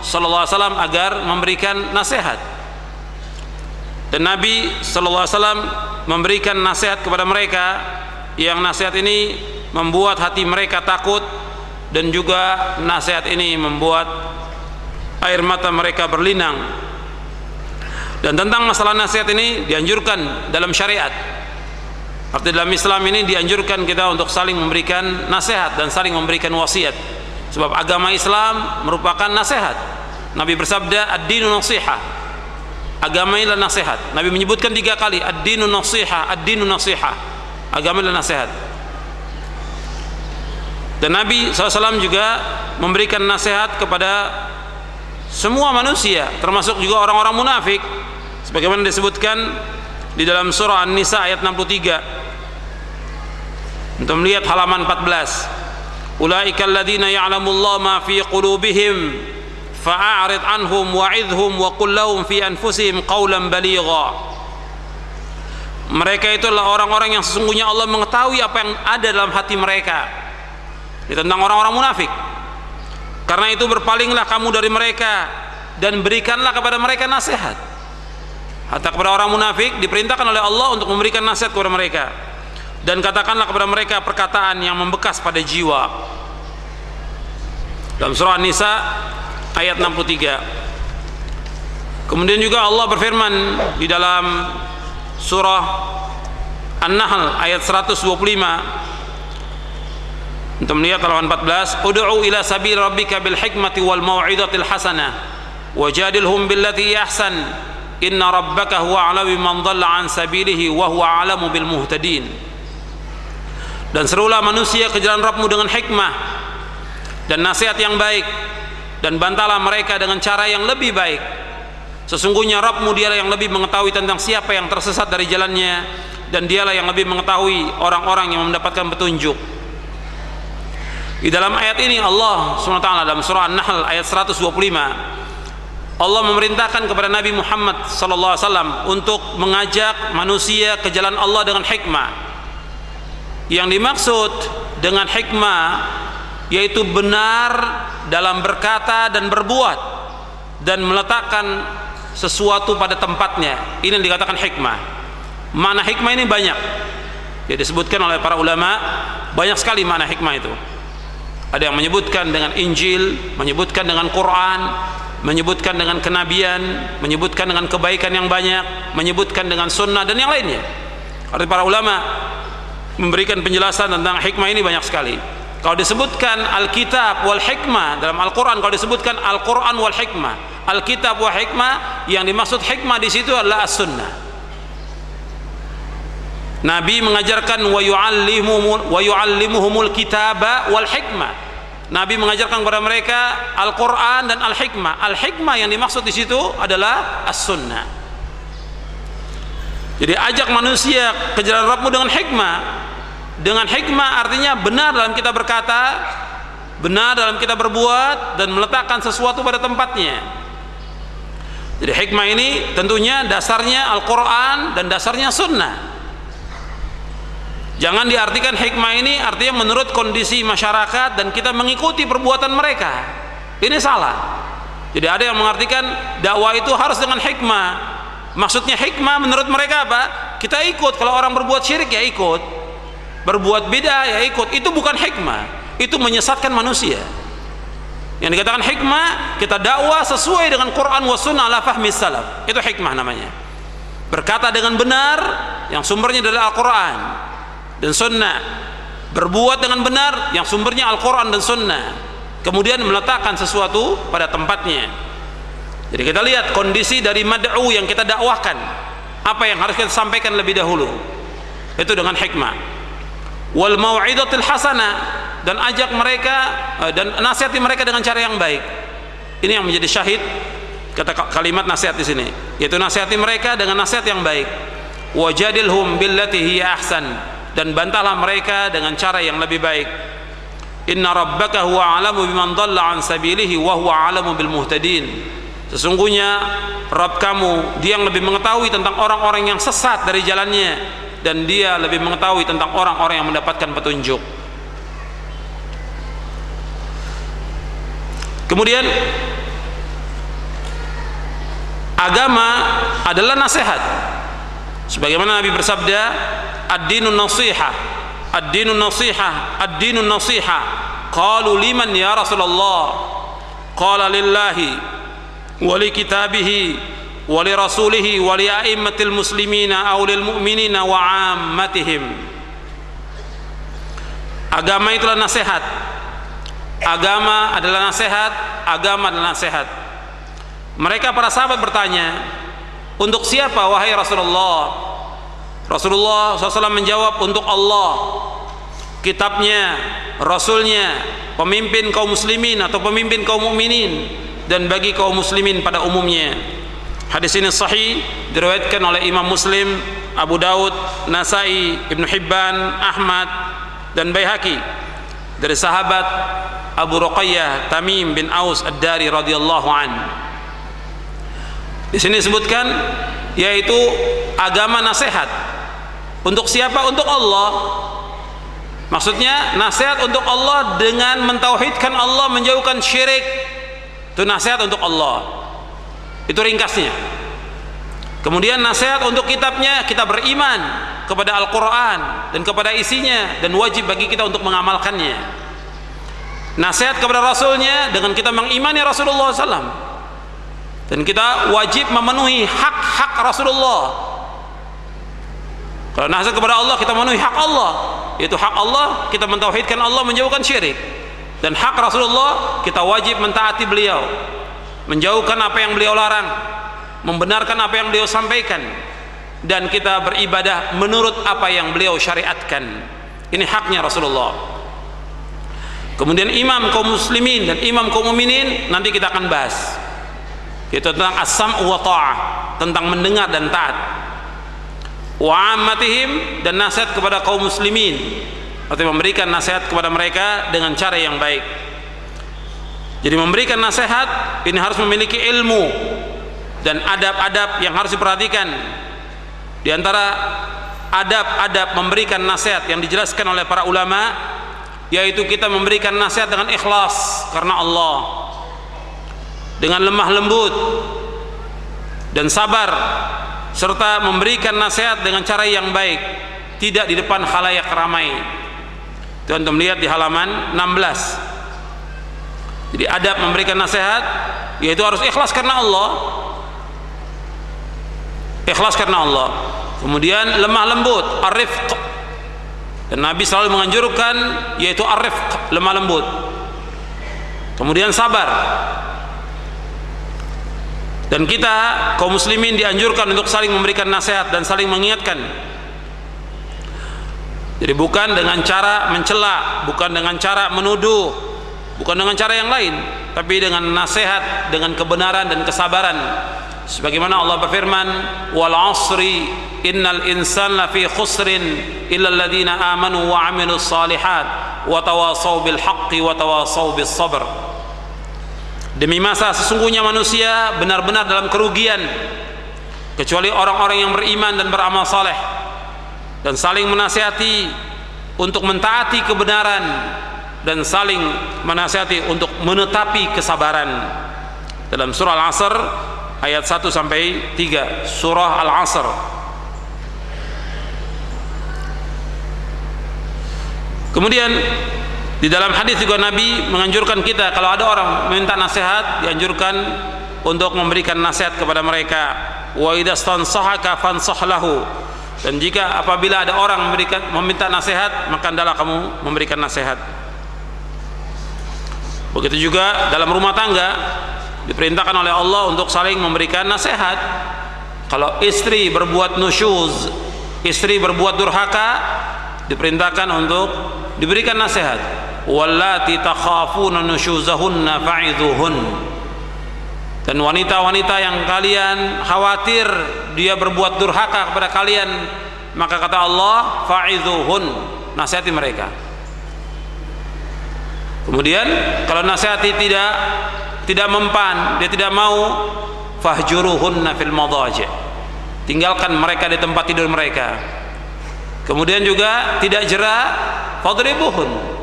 sallallahu alaihi wasallam agar memberikan nasihat. Dan Nabi sallallahu alaihi wasallam memberikan nasihat kepada mereka yang nasihat ini membuat hati mereka takut, dan juga nasihat ini membuat air mata mereka berlinang. Dan tentang masalah nasihat ini dianjurkan dalam syariat. Arti dalam Islam ini dianjurkan kita untuk saling memberikan nasihat dan saling memberikan wasiat. Sebab agama Islam merupakan nasihat. Nabi bersabda, ad-dinu nasihah. Agama ini adalah nasihat. Nabi menyebutkan 3 kali, ad-dinu nasihah, ad-dinu nasihah. Agama adalah nasihat. Dan Nabi SAW juga memberikan nasihat kepada semua manusia, termasuk juga orang-orang munafik, sebagaimana disebutkan di dalam surah An-Nisa ayat 63. Untuk melihat halaman 14, ulaika alladzina ya'lamullahu ma fi qulubihim fa'arid anhum wa'idhum wa qul lahum fi anfusihim qawlan baligha. Mereka itu adalah orang-orang yang sesungguhnya Allah mengetahui apa yang ada dalam hati mereka. Ini tentang orang-orang munafik. Karena itu berpalinglah kamu dari mereka dan berikanlah kepada mereka nasihat. Hatta kepada orang munafik diperintahkan oleh Allah untuk memberikan nasihat kepada mereka. Dan katakanlah kepada mereka perkataan yang membekas pada jiwa. Dalam surah An-Nisa ayat 63. Kemudian juga Allah berfirman di dalam surah An-Nahl ayat 125. Untuk melihat halaman 14, ud'u ila sabil rabbika bil hikmati wal mau'izatil hasanah wajadilhum billati ahsan inna rabbaka huwa a'lamu biman dhalla an sabilihi wa huwa a'lamu bil muhtadin. Dan serulah manusia ke jalan Rabbmu dengan hikmah dan nasihat yang baik, dan bantalah mereka dengan cara yang lebih baik. Sesungguhnya Rabbmu dialah yang lebih mengetahui tentang siapa yang tersesat dari jalannya, dan dialah yang lebih mengetahui orang-orang yang mendapatkan petunjuk. Di dalam ayat ini Allah SWT dalam surah An-Nahl ayat 125, Allah memerintahkan kepada Nabi Muhammad SAW untuk mengajak manusia ke jalan Allah dengan hikmah. Yang dimaksud dengan hikmah yaitu benar dalam berkata dan berbuat, dan meletakkan sesuatu pada tempatnya. Ini yang dikatakan hikmah. Makna hikmah ini banyak, ya, disebutkan oleh para ulama, banyak sekali makna hikmah itu. Ada yang menyebutkan dengan Injil, menyebutkan dengan Quran, menyebutkan dengan kenabian, menyebutkan dengan kebaikan yang banyak, menyebutkan dengan sunnah dan yang lainnya. Arti para ulama memberikan penjelasan tentang hikmah ini banyak sekali. Kalau disebutkan Alkitab wal hikmah dalam Al-Quran, kalau disebutkan Al-Quran wal hikmah, Alkitab wal hikmah, yang dimaksud hikmah di situ adalah as-sunnah. Nabi mengajarkan wa yu'allimuhumul kitaba wal hikmah. Nabi mengajarkan kepada mereka Al-Quran dan Al-Hikmah. Al-Hikmah yang dimaksud di situ adalah as-sunnah. Jadi ajak manusia ke jalan Rabbmu dengan hikmah. Dengan hikmah artinya benar dalam kita berkata, benar dalam kita berbuat, dan meletakkan sesuatu pada tempatnya. Jadi hikmah ini tentunya dasarnya Al-Quran dan dasarnya sunnah. Jangan diartikan hikmah ini artinya menurut kondisi masyarakat dan kita mengikuti perbuatan mereka. Ini salah. Jadi ada yang mengartikan dakwah itu harus dengan hikmah. Maksudnya hikmah menurut mereka apa? Kita ikut. Kalau orang berbuat syirik ya ikut, berbuat bid'ah ya ikut. Itu bukan hikmah, itu menyesatkan manusia. Yang dikatakan hikmah, kita dakwah sesuai dengan Quran wa sunnah ala fahmi salaf. Itu hikmah namanya. Berkata dengan benar yang sumbernya dari Al-Quran dan sunnah, berbuat dengan benar yang sumbernya Al-Quran dan sunnah, kemudian meletakkan sesuatu pada tempatnya. Jadi kita lihat kondisi dari mad'u yang kita dakwahkan, apa yang harus kita sampaikan lebih dahulu, itu dengan hikmah. Wal mau'izatil hasanah, dan ajak mereka dan nasihati mereka dengan cara yang baik. Ini yang menjadi syahid kata kalimat nasihat di sini, yaitu nasihati mereka dengan nasihat yang baik. Wajadilhum billati hiya ahsan, dan bantahlah mereka dengan cara yang lebih baik. Inna rabbaka huwa a'lamu biman dhalla an sabilihi wa huwa a'lamu bil muhtadin. Sesungguhnya Rabb kamu, dia yang lebih mengetahui tentang orang-orang yang sesat dari jalannya, dan dia lebih mengetahui tentang orang-orang yang mendapatkan petunjuk. Kemudian agama adalah nasihat. Sebagaimana Nabi bersabda, ad-dinun nasihah, ad-dinun nasihah, ad-dinun nasihah. Qalu liman ya Rasulullah? Qala lillahi wa li kitabihi wa li rasulihi wa li a'immatil muslimina aw lil mu'minina wa 'ammatihim. Agama itulah nasihat. Agama adalah nasihat, agama adalah nasihat. Mereka para sahabat bertanya, untuk siapa wahai Rasulullah? Rasulullah SAW menjawab, untuk Allah, kitabnya, rasulnya, pemimpin kaum muslimin atau pemimpin kaum mukminin, dan bagi kaum muslimin pada umumnya. Hadis ini sahih, diriwayatkan oleh Imam Muslim, Abu Daud, Nasai, Ibnu Hibban, Ahmad, dan Baihaqi dari sahabat Abu Ruqayyah Tamim bin Aus Ad-Dari radhiyallahu anhu. Di sini disebutkan yaitu agama nasihat. Untuk siapa? Untuk Allah. Maksudnya nasihat untuk Allah dengan mentauhidkan Allah, menjauhkan syirik. Itu nasihat untuk Allah. Itu ringkasnya. Kemudian nasihat untuk kitabnya, kita beriman kepada Al-Quran dan kepada isinya, dan wajib bagi kita untuk mengamalkannya. Nasihat kepada Rasulnya dengan kita mengimani Rasulullah SAW, dan kita wajib memenuhi hak-hak Rasulullah. Kalau nasihat kepada Allah, kita memenuhi hak Allah, yaitu hak Allah, kita mentauhidkan Allah, menjauhkan syirik. Dan hak Rasulullah, kita wajib mentaati beliau, menjauhkan apa yang beliau larang, membenarkan apa yang beliau sampaikan, dan kita beribadah menurut apa yang beliau syariatkan. Ini haknya Rasulullah. Kemudian imam kaum muslimin dan imam kaum mukminin nanti kita akan bahas, yaitu tentang as-sam'u wa ta'ah, tentang mendengar dan taat. Wa 'ammatihim, dan nasihat kepada kaum muslimin, artinya memberikan nasihat kepada mereka dengan cara yang baik. Jadi memberikan nasihat ini harus memiliki ilmu dan adab-adab yang harus diperhatikan. Di antara adab-adab memberikan nasihat yang dijelaskan oleh para ulama, yaitu kita memberikan nasihat dengan ikhlas karena Allah, dengan lemah lembut dan sabar, serta memberikan nasihat dengan cara yang baik, tidak di depan khalayak ramai. Itu antum lihat di halaman 16. Jadi adab memberikan nasihat yaitu harus ikhlas karena Allah, ikhlas karena Allah. Kemudian lemah lembut, ar-rifq, dan Nabi selalu menganjurkan yaitu ar-rifq, lemah lembut. Kemudian sabar. Dan kita kaum muslimin dianjurkan untuk saling memberikan nasihat dan saling mengingatkan. Jadi bukan dengan cara mencela, bukan dengan cara menuduh, bukan dengan cara yang lain, tapi dengan nasihat, dengan kebenaran dan kesabaran. Sebagaimana Allah berfirman, wal 'asri innal insana lafi khusrin illa alladziina aamanu wa 'amilus shalihat wa tawashaw bil haqqi wa tawashaw bis sabr. Demi masa sesungguhnya manusia benar-benar dalam kerugian kecuali orang-orang yang beriman dan beramal saleh, dan saling menasihati untuk mentaati kebenaran, dan saling menasihati untuk menetapi kesabaran. Dalam surah Al-Asr ayat 1 sampai 3, surah Al-Asr. Kemudian di dalam hadis juga Nabi menganjurkan kita, kalau ada orang meminta nasihat, dianjurkan untuk memberikan nasihat kepada mereka. Wa idastansahaka fansah lahu, dan jika apabila ada orang meminta nasihat, maka hendaklah kamu memberikan nasihat. Begitu juga dalam rumah tangga diperintahkan oleh Allah untuk saling memberikan nasihat. Kalau istri berbuat nusyuz, istri berbuat durhaka, diperintahkan untuk diberikan nasihat. Wallati takhafuna nusyuzahunna fa'idhuhun, dan wanita-wanita yang kalian khawatir dia berbuat durhaka kepada kalian, maka kata Allah fa'idhuhun, nasihati mereka. Kemudian kalau nasihati tidak mempan, dia tidak mau, fahjuruhunna fil madaji', tinggalkan mereka di tempat tidur mereka. Kemudian juga tidak jera, fadribuhun,